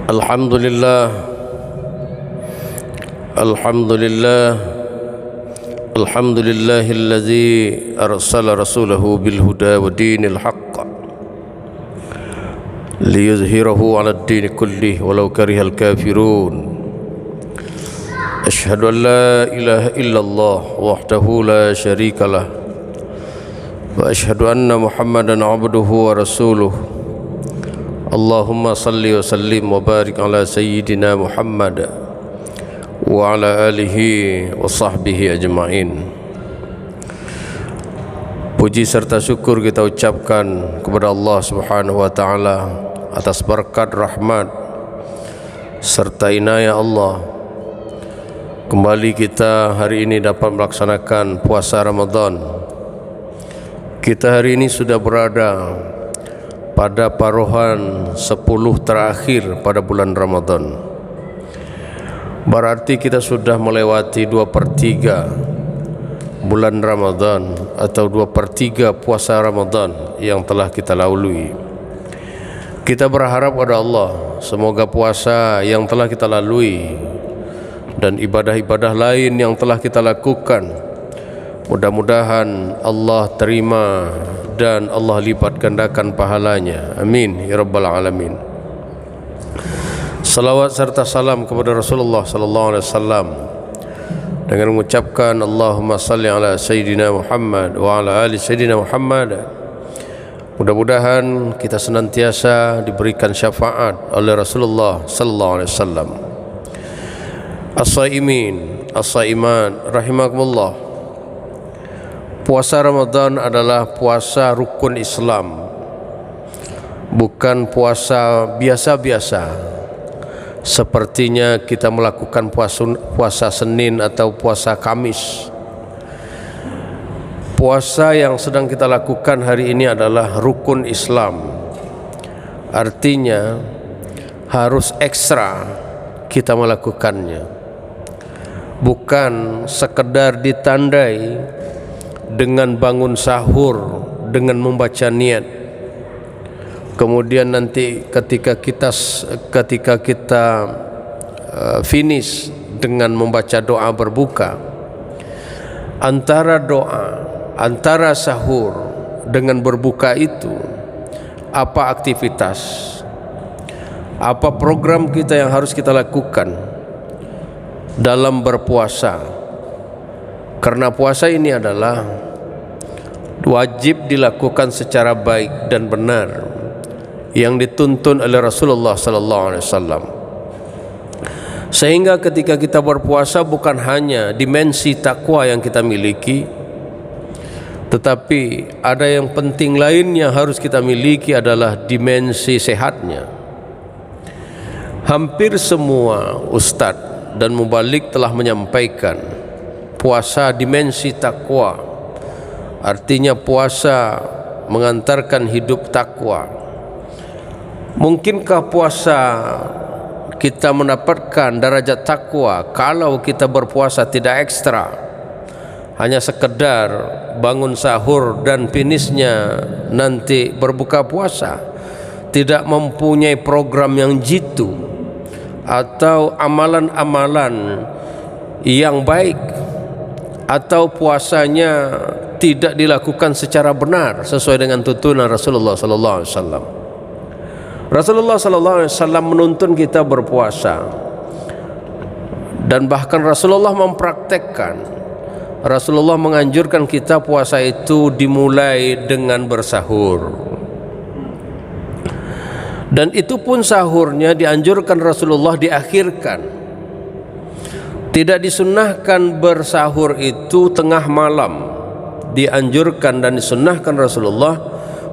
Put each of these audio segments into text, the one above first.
Alhamdulillah, Alhamdulillah, Alhamdulillahillazi arsala rasulahu bilhuda wa dinil haqq liyuzhirahu ala ad-din kullih walau karihal kafirun. Ashhadu an la ilaha illallah wahdahu la syarikalah wa ashhadu anna Muhammadan abduhu wa rasuluh. Allahumma salli wa sallim wa barik ala sayyidina Muhammad wa ala alihi wa sahbihi ajma'in. Puji serta syukur kita ucapkan kepada Allah Subhanahu wa taala atas berkat rahmat serta inayah Allah. Kembali kita hari ini dapat melaksanakan puasa Ramadan. Kita hari ini sudah berada pada paruhan 10 terakhir pada bulan Ramadan. Berarti kita sudah melewati 2/3 bulan Ramadan atau 2/3 puasa Ramadan yang telah kita lalui. Kita berharap kepada Allah, semoga puasa yang telah kita lalui dan ibadah-ibadah lain yang telah kita lakukan, mudah-mudahan Allah terima dan Allah lipat gandakan pahalanya. Amin ya rabbal alamin. Salawat serta salam kepada Rasulullah sallallahu alaihi wasallam dengan mengucapkan Allahumma salli ala sayyidina Muhammad wa ala ali sayyidina Muhammad. Mudah-mudahan kita senantiasa diberikan syafaat oleh Rasulullah sallallahu alaihi wasallam. As-saimin, as-saiman rahimakumullah. Puasa Ramadan adalah puasa rukun Islam, bukan puasa biasa-biasa sepertinya kita melakukan puasa Senin atau puasa Kamis. Puasa yang sedang kita lakukan hari ini adalah rukun Islam, artinya harus ekstra kita melakukannya, bukan sekedar ditandai dengan bangun sahur, dengan membaca niat, kemudian nanti ketika kita finish dengan membaca doa berbuka. Antara sahur dengan berbuka itu apa aktivitas, apa program kita yang harus kita lakukan dalam berpuasa? Karena puasa ini adalah wajib dilakukan secara baik dan benar yang dituntun oleh Rasulullah sallallahu alaihi wasallam. Sehingga ketika kita berpuasa bukan hanya dimensi takwa yang kita miliki, tetapi ada yang penting lain yang harus kita miliki adalah dimensi sehatnya. Hampir semua ustadz dan mubalik telah menyampaikan puasa dimensi takwa, artinya puasa mengantarkan hidup takwa. Mungkinkah puasa kita mendapatkan derajat takwa kalau kita berpuasa tidak ekstra, hanya sekedar bangun sahur dan finishnya nanti berbuka puasa, tidak mempunyai program yang jitu atau amalan-amalan yang baik, atau puasanya tidak dilakukan secara benar sesuai dengan tuntunan Rasulullah sallallahu alaihi wasallam. Rasulullah sallallahu alaihi wasallam menuntun kita berpuasa, dan bahkan Rasulullah mempraktekkan, Rasulullah menganjurkan kita puasa itu dimulai dengan bersahur. Dan itu pun sahurnya dianjurkan Rasulullah diakhirkan. Tidak disunnahkan bersahur itu tengah malam. Dianjurkan dan disunnahkan Rasulullah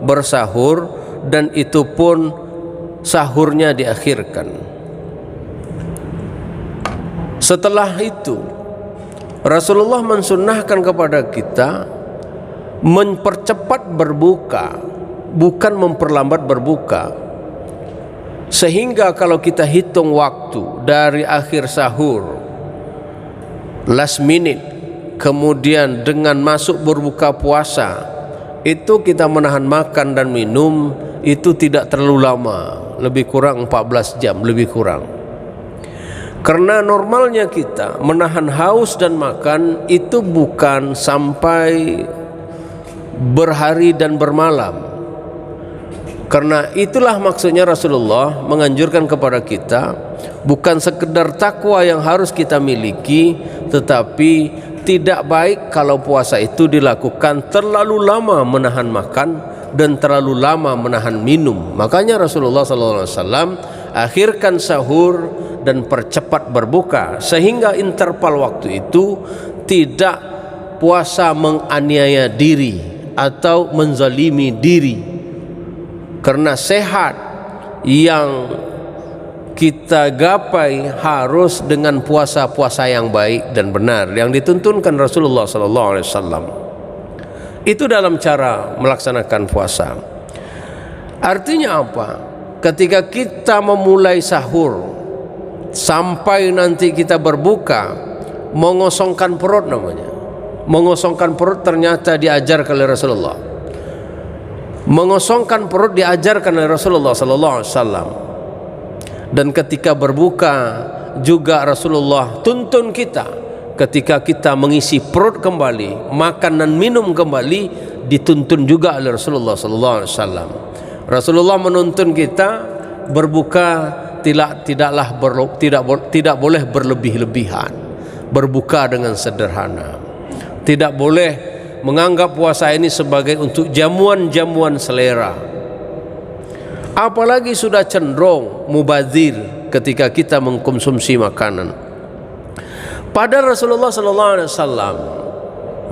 bersahur, dan itu pun sahurnya diakhirkan. Setelah itu Rasulullah mensunnahkan kepada kita mempercepat berbuka, bukan memperlambat berbuka. Sehingga kalau kita hitung waktu dari akhir sahur, last minute, kemudian dengan masuk berbuka puasa, itu kita menahan makan dan minum itu tidak terlalu lama, lebih kurang 14 jam, lebih kurang. Karena normalnya kita menahan haus dan makan itu bukan sampai berhari dan bermalam. Karena itulah maksudnya Rasulullah menganjurkan kepada kita, bukan sekedar takwa yang harus kita miliki, tetapi tidak baik kalau puasa itu dilakukan terlalu lama menahan makan dan terlalu lama menahan minum. Makanya Rasulullah SAW akhirkan sahur dan percepat berbuka, sehingga interval waktu itu tidak puasa menganiaya diri atau menzalimi diri. Karena sehat yang kita gapai harus dengan puasa-puasa yang baik dan benar yang dituntunkan Rasulullah SAW. Itu dalam cara melaksanakan puasa. Artinya apa? Ketika kita memulai sahur sampai nanti kita berbuka, mengosongkan perut namanya. Mengosongkan perut ternyata diajarkan oleh Rasulullah. Mengosongkan perut diajarkan oleh Rasulullah SAW. Dan ketika berbuka juga Rasulullah tuntun kita, ketika kita mengisi perut kembali, makan dan minum kembali, dituntun juga oleh Rasulullah SAW. Rasulullah menuntun kita berbuka tidak boleh berlebih-lebihan, berbuka dengan sederhana. Tidak boleh menganggap puasa ini sebagai untuk jamuan-jamuan selera, apalagi sudah cenderung mubazir ketika kita mengkonsumsi makanan. Padahal Rasulullah SAW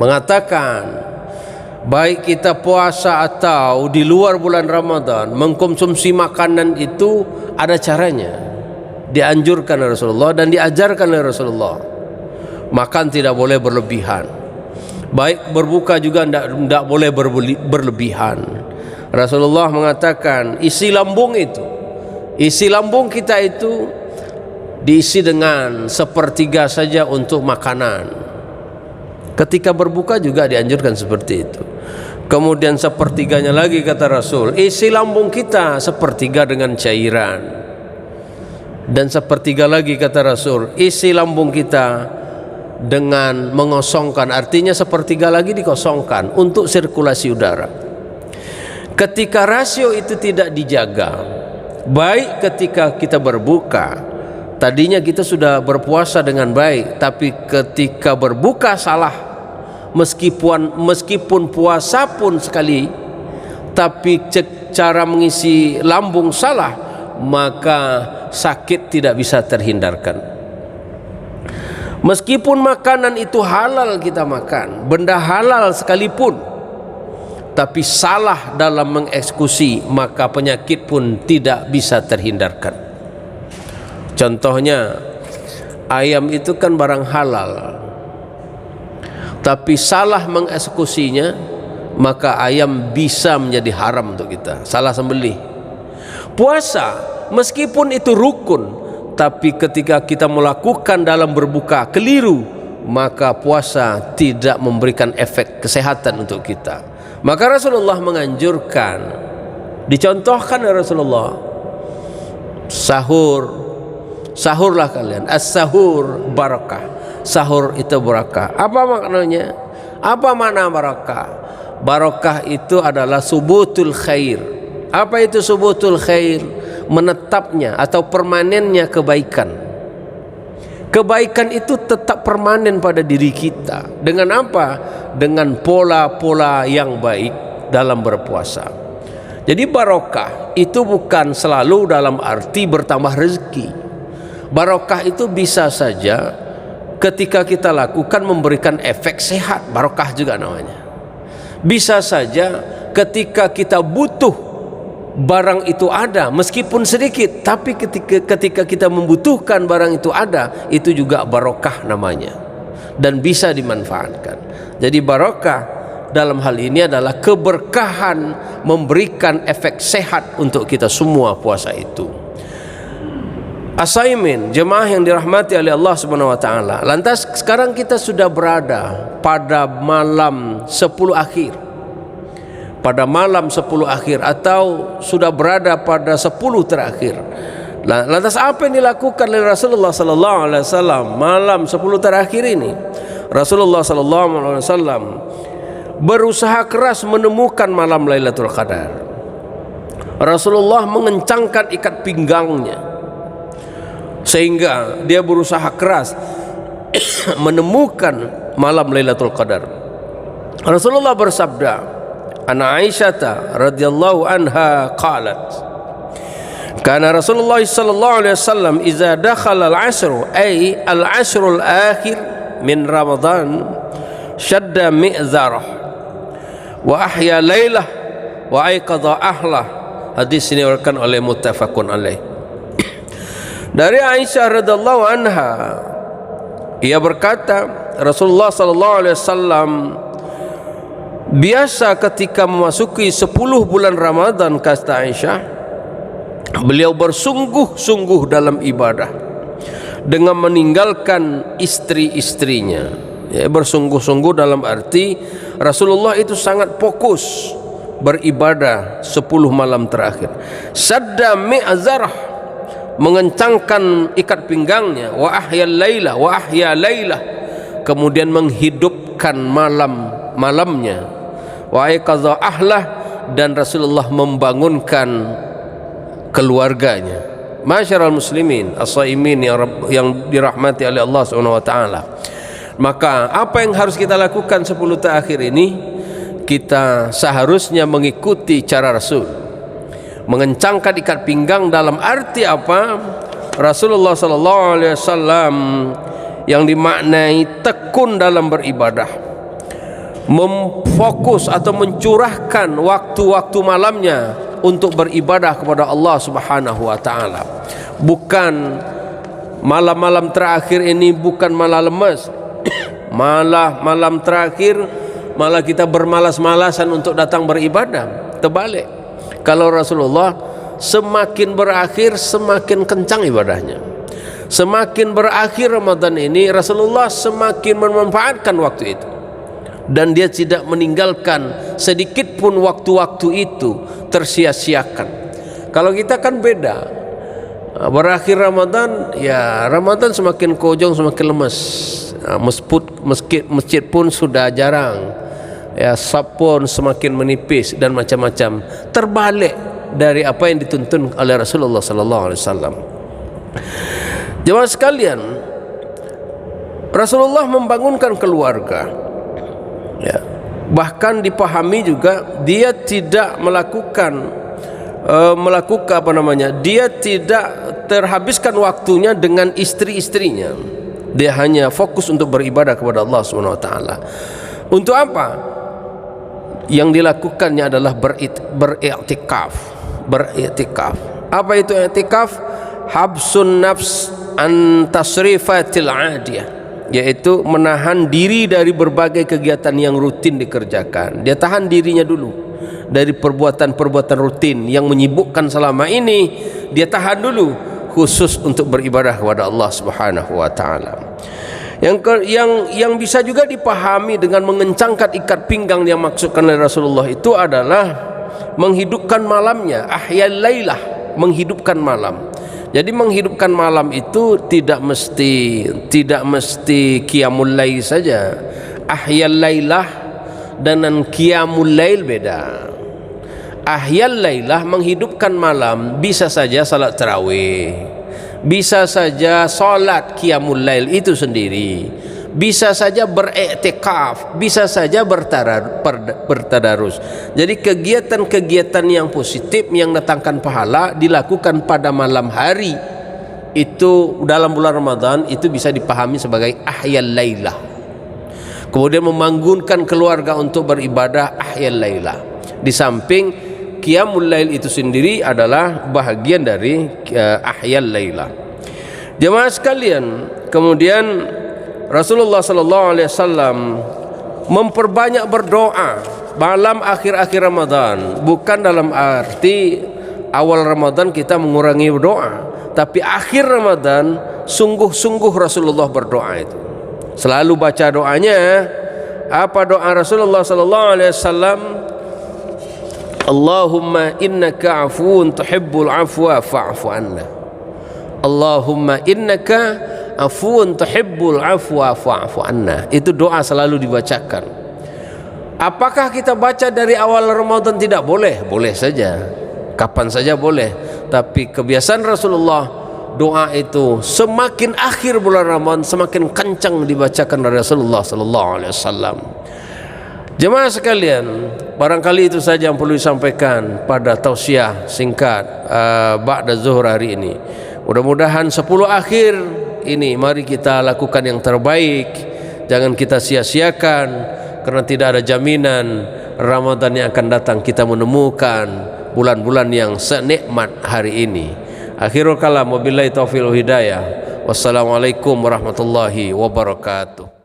mengatakan, baik kita puasa atau di luar bulan Ramadan, mengkonsumsi makanan itu ada caranya, dianjurkan oleh Rasulullah dan diajarkan oleh Rasulullah. Makan tidak boleh berlebihan, baik berbuka juga tidak boleh berlebihan. Rasulullah mengatakan isi lambung kita itu diisi dengan sepertiga saja untuk makanan. Ketika berbuka juga dianjurkan seperti itu. Kemudian sepertiganya lagi kata Rasul, isi lambung kita sepertiga dengan cairan. Dan sepertiga lagi kata Rasul, isi lambung kita dengan mengosongkan, artinya sepertiga lagi dikosongkan untuk sirkulasi udara. Ketika rasio itu tidak dijaga, baik ketika kita berbuka, tadinya kita sudah berpuasa dengan baik, tapi ketika berbuka salah, meskipun puasa pun sekali, tapi cara mengisi lambung salah, maka sakit tidak bisa terhindarkan. Meskipun makanan itu halal kita makan, benda halal sekalipun, tapi salah dalam mengeksekusi, maka penyakit pun tidak bisa terhindarkan. Contohnya, ayam itu kan barang halal, tapi salah mengeksekusinya, maka ayam bisa menjadi haram untuk kita, salah sembelih. Puasa meskipun itu rukun, tapi ketika kita melakukan dalam berbuka keliru, maka puasa tidak memberikan efek kesehatan untuk kita. Maka Rasulullah menganjurkan, dicontohkan oleh Rasulullah, sahurlah kalian, as-sahur barakah, sahur itu barakah. Apa maknanya? Apa makna barakah? Barakah itu adalah subutul khair. Apa itu subutul khair? Menetapnya atau permanennya kebaikan. Kebaikan itu tetap permanen pada diri kita. Dengan apa? Dengan pola-pola yang baik dalam berpuasa. Jadi barokah itu bukan selalu dalam arti bertambah rezeki. Barokah itu bisa saja ketika kita lakukan memberikan efek sehat, barokah juga namanya. Bisa saja ketika kita butuh barang itu ada, meskipun sedikit, tapi ketika kita membutuhkan barang itu ada, itu juga barokah namanya dan bisa dimanfaatkan. Jadi barokah dalam hal ini adalah keberkahan, memberikan efek sehat untuk kita semua puasa itu. Assignment jemaah yang dirahmati oleh Allah Subhanahu wa taala. Lantas sekarang kita sudah berada pada malam 10 akhir. pada malam 10 akhir atau sudah berada pada 10 terakhir. Lantas apa yang dilakukan oleh Rasulullah sallallahu alaihi wasallam malam 10 terakhir ini? Rasulullah sallallahu alaihi wasallam berusaha keras menemukan malam Lailatul Qadar. Rasulullah mengencangkan ikat pinggangnya sehingga dia berusaha keras menemukan malam Lailatul Qadar. Rasulullah bersabda, "Ana Aisyah radhiyallahu anha qalat, kana Rasulullah sallallahu alaihi wasallam idza dakhala al-'ashr ay al-'ashr al-akhir min Ramadan shadda mi'zarah wa ahya lailah wa ayqadha ahlah." Hadis ini diriwayatkan oleh muttafaqun alaih. Dari Aisyah radhiyallahu anha, ia berkata, Rasulullah sallallahu alaihi wasallam biasa ketika memasuki 10 bulan Ramadan, kata Aisyah, beliau bersungguh-sungguh dalam ibadah dengan meninggalkan istri-istrinya. Ya, bersungguh-sungguh dalam arti Rasulullah itu sangat fokus beribadah 10 malam terakhir. Sadda mi'zarah, mengencangkan ikat pinggangnya, wa ahya lailah, kemudian menghidupkan malamnya, wa ayqadha ahlah, dan Rasulullah membangunkan keluarganya. Masyarul muslimin as-shaimin yang dirahmati oleh Allah Subhanahu wa taala. Maka apa yang harus kita lakukan 10 terakhir ini? Kita seharusnya mengikuti cara Rasul, mengencangkan ikat pinggang dalam arti apa? Rasulullah sallallahu alaihi wasallam yang dimaknai tekun dalam beribadah, memfokus atau mencurahkan waktu-waktu malamnya untuk beribadah kepada Allah Subhanahu wa taala. Bukan malam-malam terakhir ini bukan malah lemas, malah malam terakhir malah kita bermalas-malasan untuk datang beribadah. Terbalik, kalau Rasulullah semakin berakhir semakin kencang ibadahnya. Semakin berakhir Ramadan ini Rasulullah semakin memanfaatkan waktu itu, dan dia tidak meninggalkan sedikit pun waktu-waktu itu tersia-siakan. Kalau kita kan beda, berakhir Ramadan, ya Ramadan semakin kojong semakin lemas. Masjid pun sudah jarang, ya saf pun semakin menipis dan macam-macam. Terbalik dari apa yang dituntun oleh Rasulullah sallallahu alaihi wasallam. Jemaah sekalian, Rasulullah membangunkan keluarga, ya, bahkan dipahami juga dia tidak melakukan dia tidak terhabiskan waktunya dengan istri-istrinya. Dia hanya fokus untuk beribadah kepada Allah Subhanahu wa taala. Untuk apa? Yang dilakukannya adalah beriktikaf. Apa itu iktikaf? Habsun nafs an tasrifatil adiyah, yaitu menahan diri dari berbagai kegiatan yang rutin dikerjakan. Dia tahan dirinya dulu dari perbuatan-perbuatan rutin yang menyibukkan selama ini. Dia tahan dulu, khusus untuk beribadah kepada Allah Subhanahu wa taala. Yang bisa juga dipahami dengan mengencangkan ikat pinggang yang maksudkan oleh Rasulullah itu adalah menghidupkan malamnya, ahyal lailah, menghidupkan malam. Jadi menghidupkan malam itu tidak mesti qiyamul lail saja. Ahyal lailah dan qiyamul lail beda. Ahyal lailah, menghidupkan malam, bisa saja salat tarawih, bisa saja salat qiyamul lail itu sendiri, bisa saja beriktikaf, bisa saja bertadarus. Jadi kegiatan-kegiatan yang positif yang mendatangkan pahala dilakukan pada malam hari itu dalam bulan Ramadan, itu bisa dipahami sebagai ahyal lailah. Kemudian membangunkan keluarga untuk beribadah, ahyal lailah. Di samping qiyamul lail itu sendiri adalah bahagian dari ahyal lailah. Jemaah sekalian, kemudian Rasulullah sallallahu alaihi wasallam memperbanyak berdoa malam akhir-akhir Ramadan. Bukan dalam arti awal Ramadan kita mengurangi berdoa, tapi akhir Ramadan sungguh-sungguh Rasulullah berdoa itu. Selalu baca doanya. Apa doa Rasulullah sallallahu alaihi wasallam? Allahumma innaka afuun tuhibbul afwa fa'fu anna. Allahumma innaka afuun tuhibbul afwa fa'fu anna. Itu doa selalu dibacakan. Apakah kita baca dari awal Ramadan? Tidak boleh, boleh saja, kapan saja boleh. Tapi kebiasaan Rasulullah, doa itu semakin akhir bulan Ramadan semakin kencang dibacakan dari Rasulullah sallallahu alaihi wasallam. Jemaah sekalian, barangkali itu saja yang perlu disampaikan pada tausiah singkat ba'da zuhur hari ini. Mudah-mudahan 10 akhir ini mari kita lakukan yang terbaik, jangan kita sia-siakan, karena tidak ada jaminan Ramadan yang akan datang kita menemukan bulan-bulan yang senikmat hari ini. Akhirul kalam, wabillahi taufiq wal hidayah. Wassalamualaikum warahmatullahi wabarakatuh.